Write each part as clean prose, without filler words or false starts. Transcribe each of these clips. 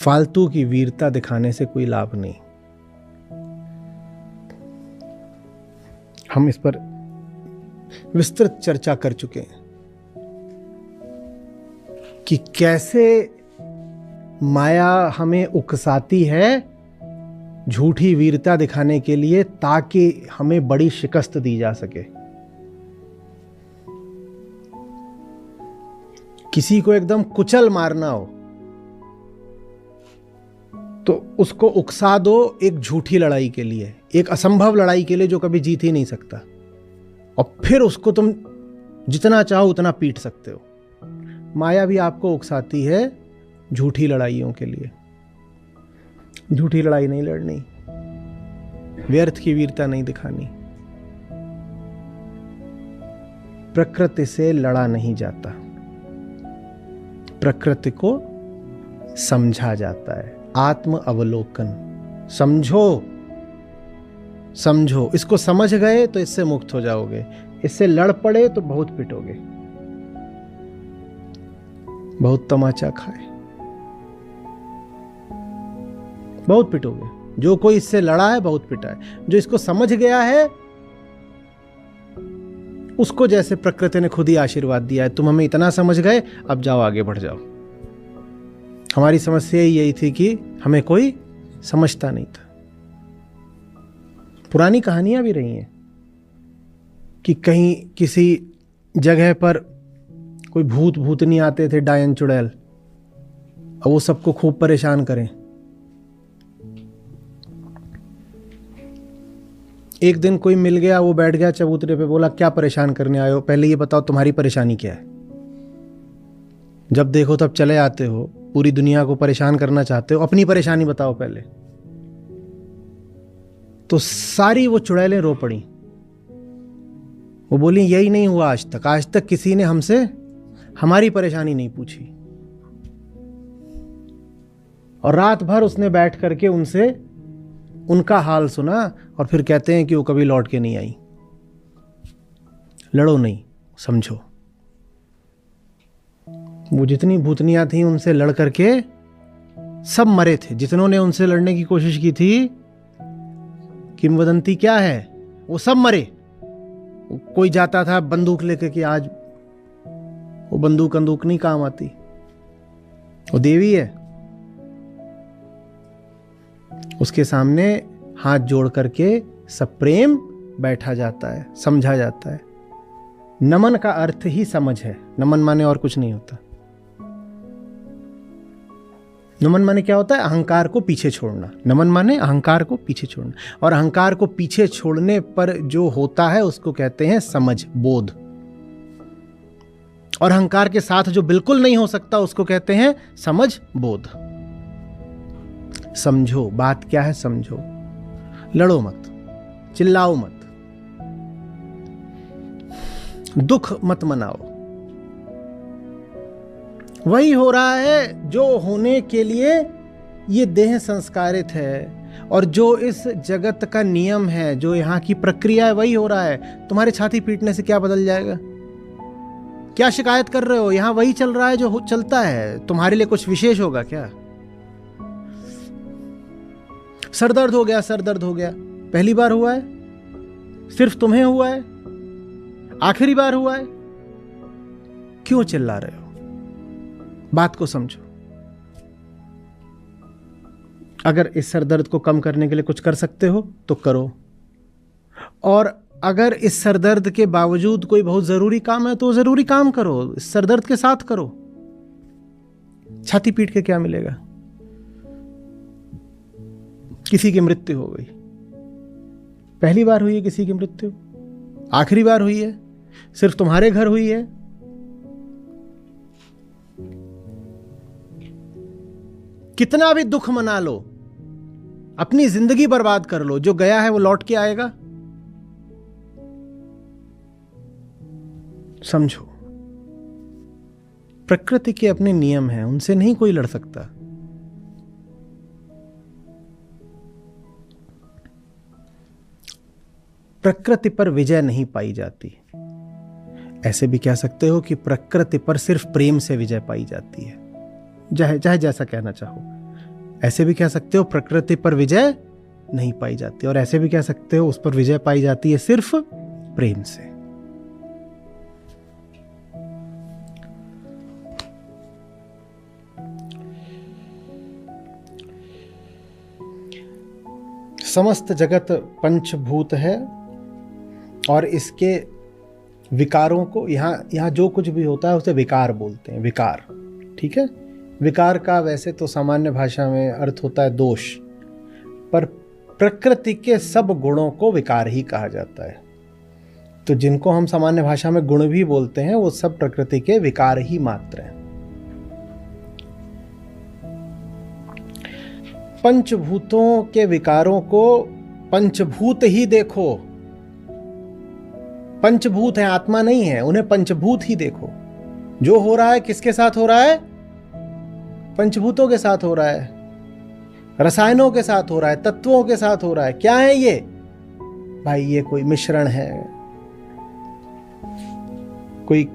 फालतू की वीरता दिखाने से कोई लाभ नहीं। हम इस पर विस्तृत चर्चा कर चुके हैं कि कैसे माया हमें उकसाती है झूठी वीरता दिखाने के लिए, ताकि हमें बड़ी शिकस्त दी जा सके। किसी को एकदम कुचल मारना हो तो उसको उकसा दो एक झूठी लड़ाई के लिए, एक असंभव लड़ाई के लिए जो कभी जीत ही नहीं सकता, और फिर उसको तुम जितना चाहो उतना पीट सकते हो। माया भी आपको उकसाती है झूठी लड़ाइयों के लिए। झूठी लड़ाई नहीं लड़नी, व्यर्थ की वीरता नहीं दिखानी। प्रकृति से लड़ा नहीं जाता, प्रकृति को समझा जाता है। आत्म अवलोकन, समझो समझो, इसको समझ गए तो इससे मुक्त हो जाओगे, इससे लड़ पड़े तो बहुत पिटोगे, बहुत तमाचा खाए, बहुत पिटोगे। जो कोई इससे लड़ा है बहुत पिटा है। जो इसको समझ गया है उसको जैसे प्रकृति ने खुद ही आशीर्वाद दिया है, तुम हमें इतना समझ गए, अब जाओ आगे बढ़ जाओ। हमारी समस्या यही थी कि हमें कोई समझता नहीं था। पुरानी कहानियां भी रही हैं कि कहीं किसी जगह पर कोई भूत भूतनी आते थे, डायन चुड़ैल, और वो सबको खूब परेशान करें। एक दिन कोई मिल गया, वो बैठ गया चबूतरे पे, बोला क्या परेशान करने आए हो, पहले ये बताओ तुम्हारी परेशानी क्या है। जब देखो तब चले आते हो, पूरी दुनिया को परेशान करना चाहते हो, अपनी परेशानी बताओ पहले। तो सारी वो चुड़ैलें रो पड़ी। वो बोली यही नहीं हुआ आज तक, आज तक किसी ने हमसे हमारी परेशानी नहीं पूछी। और रात भर उसने बैठ करके उनसे उनका हाल सुना, और फिर कहते हैं कि वो कभी लौट के नहीं आई। लड़ो नहीं, समझो। वो जितनी भूतनियां थी उनसे लड़ करके सब मरे थे। जितनों ने उनसे लड़ने की कोशिश की थी, किंवदंती क्या है, वो सब मरे। कोई जाता था बंदूक लेके कि आज वो बंदूक नहीं काम आती, वो देवी है। उसके सामने हाथ जोड़ करके सब प्रेम बैठा जाता है, समझा जाता है। नमन का अर्थ ही समझ है। नमन माने और कुछ नहीं होता। नमन माने क्या होता है? अहंकार को पीछे छोड़ना। नमन माने अहंकार को पीछे छोड़ना, और अहंकार को पीछे छोड़ने पर जो होता है उसको कहते हैं समझ, बोध। और अहंकार के साथ जो बिल्कुल नहीं हो सकता उसको कहते हैं समझ, बोध। समझो बात क्या है, समझो। लड़ो मत, चिल्लाओ मत, दुख मत मनाओ। वही हो रहा है जो होने के लिए ये देह संस्कारित है, और जो इस जगत का नियम है, जो यहाँ की प्रक्रिया है, वही हो रहा है। तुम्हारे छाती पीटने से क्या बदल जाएगा? क्या शिकायत कर रहे हो? यहाँ वही चल रहा है जो चलता है। तुम्हारे लिए कुछ विशेष होगा क्या? सर दर्द हो गया, सर दर्द हो गया, पहली बार हुआ है? सिर्फ तुम्हें हुआ है? आखिरी बार हुआ है? क्यों चिल्ला रहे हो? बात को समझो। अगर इस सर दर्द को कम करने के लिए कुछ कर सकते हो तो करो, और अगर इस सर दर्द के बावजूद कोई बहुत जरूरी काम है तो जरूरी काम करो, इस सर दर्द के साथ करो। छाती पीट के क्या मिलेगा? किसी की मृत्यु हो गई, पहली बार हुई है किसी की मृत्यु, आखिरी बार हुई है, सिर्फ तुम्हारे घर हुई है। कितना भी दुख मना लो, अपनी जिंदगी बर्बाद कर लो, जो गया है वो लौट के आएगा। समझो, प्रकृति के अपने नियम हैं, उनसे नहीं कोई लड़ सकता। प्रकृति पर विजय नहीं पाई जाती। ऐसे भी कह सकते हो कि प्रकृति पर सिर्फ प्रेम से विजय पाई जाती है। चाहे जैसा कहना चाहो, ऐसे भी कह सकते हो प्रकृति पर विजय नहीं पाई जाती, और ऐसे भी कह सकते हो उस पर विजय पाई जाती है सिर्फ प्रेम से। समस्त जगत पंचभूत है और इसके विकारों को यहाँ जो कुछ भी होता है उसे विकार बोलते हैं, विकार। ठीक है, विकार का वैसे तो सामान्य भाषा में अर्थ होता है दोष, पर प्रकृति के सब गुणों को विकार ही कहा जाता है। तो जिनको हम सामान्य भाषा में गुण भी बोलते हैं वो सब प्रकृति के विकार ही मात्र हैं। पंचभूतों के विकारों को पंचभूत ही देखो। पंचभूत है, आत्मा नहीं है, उन्हें पंचभूत ही देखो। जो हो रहा है किसके साथ हो रहा है? पंचभूतों के साथ हो रहा है, रसायनों के साथ हो रहा है, तत्वों के साथ हो रहा है। क्या है ये भाई? ये कोई मिश्रण है, कोई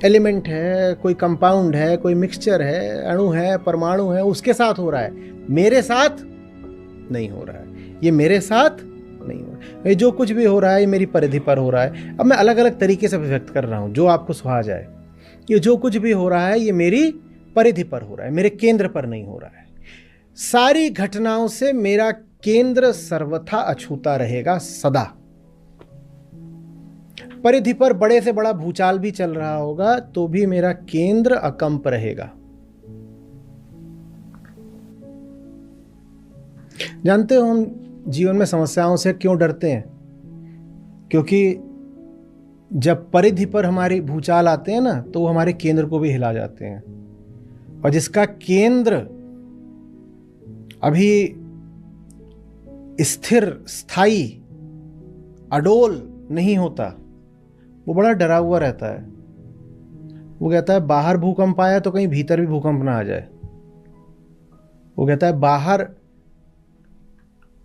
एलिमेंट है, कोई कंपाउंड है, कोई मिक्सचर है, अणु है, परमाणु है, उसके साथ हो रहा है। मेरे साथ नहीं हो रहा है, ये मेरे साथ नहीं हो रहा है। ये जो कुछ भी हो रहा है ये मेरी परिधि पर हो रहा है। अब मैं अलग अलग तरीके से व्यक्त कर रहा हूं जो आपको सुहा जाए। ये जो कुछ भी हो रहा है ये मेरी परिधि पर हो रहा है, मेरे केंद्र पर नहीं हो रहा है। सारी घटनाओं से मेरा केंद्र सर्वथा अछूता रहेगा सदा। परिधि पर बड़े से बड़ा भूचाल भी चल रहा होगा तो भी मेरा केंद्र अकंप रहेगा। जानते हो हम जीवन में समस्याओं से क्यों डरते हैं? क्योंकि जब परिधि पर हमारी भूचाल आते हैं ना तो वो हमारे केंद्र को भी हिला जाते हैं, और जिसका केंद्र अभी स्थिर, स्थायी, अडोल नहीं होता वो बड़ा डरा हुआ रहता है। वो कहता है बाहर भूकंप आया तो कहीं भीतर भी भूकंप ना आ जाए। वो कहता है बाहर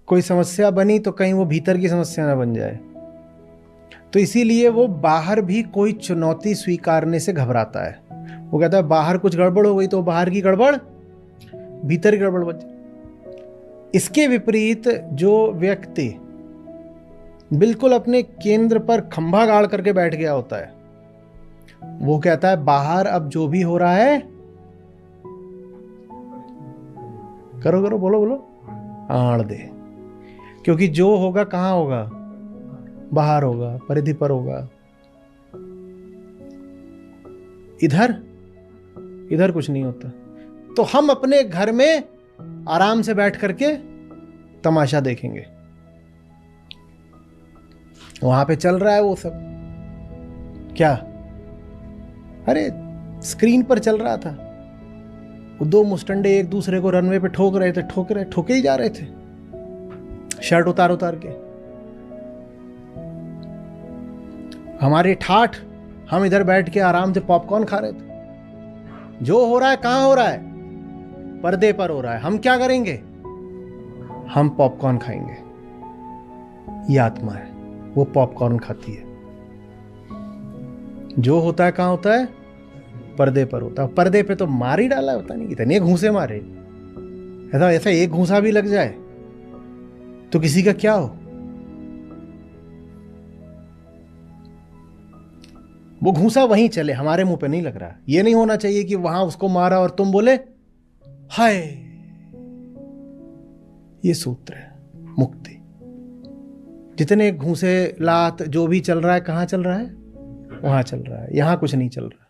कोई समस्या बनी तो कहीं वो भीतर की समस्या ना बन जाए। तो इसीलिए वो बाहर भी कोई चुनौती स्वीकारने से घबराता है। वो कहता है बाहर कुछ गड़बड़ हो गई तो बाहर की गड़बड़ भीतर की गड़बड़ बच। इसके विपरीत जो व्यक्ति बिल्कुल अपने केंद्र पर खंभा गाड़ करके बैठ गया होता है वो कहता है बाहर अब जो भी हो रहा है करो करो, बोलो बोलो, आड़ दे। क्योंकि जो होगा कहां होगा? बाहर होगा, परिधि पर होगा। इधर कुछ नहीं होता। तो हम अपने घर में आराम से बैठ करके तमाशा देखेंगे, वहां पे चल रहा है वो सब। क्या? अरे स्क्रीन पर चल रहा था, वो दो मुस्टंडे एक दूसरे को रनवे पे ठोक रहे थे, ठोके ही जा रहे थे, शर्ट उतार के। हमारे ठाठ, हम इधर बैठ के आराम से पॉपकॉर्न खा रहे थे। जो हो रहा है कहां हो रहा है? पर्दे पर हो रहा है। हम क्या करेंगे? हम पॉपकॉर्न खाएंगे। ये आत्मा है, वो पॉपकॉर्न खाती है। जो होता है कहां होता है? पर्दे पर होता है। पर्दे पे तो मार ही डाला है, पता नहीं कितने घूंसे मारे। ऐसा एक घूंसा भी लग जाए तो किसी का क्या हो? वो घूंसा वहीं चले, हमारे मुंह पे नहीं लग रहा। ये नहीं होना चाहिए कि वहां उसको मारा और तुम बोले हाय। ये सूत्र है मुक्ति। जितने घूंसे, लात, जो भी चल रहा है कहां चल रहा है? वहां चल रहा है, यहां कुछ नहीं चल रहा।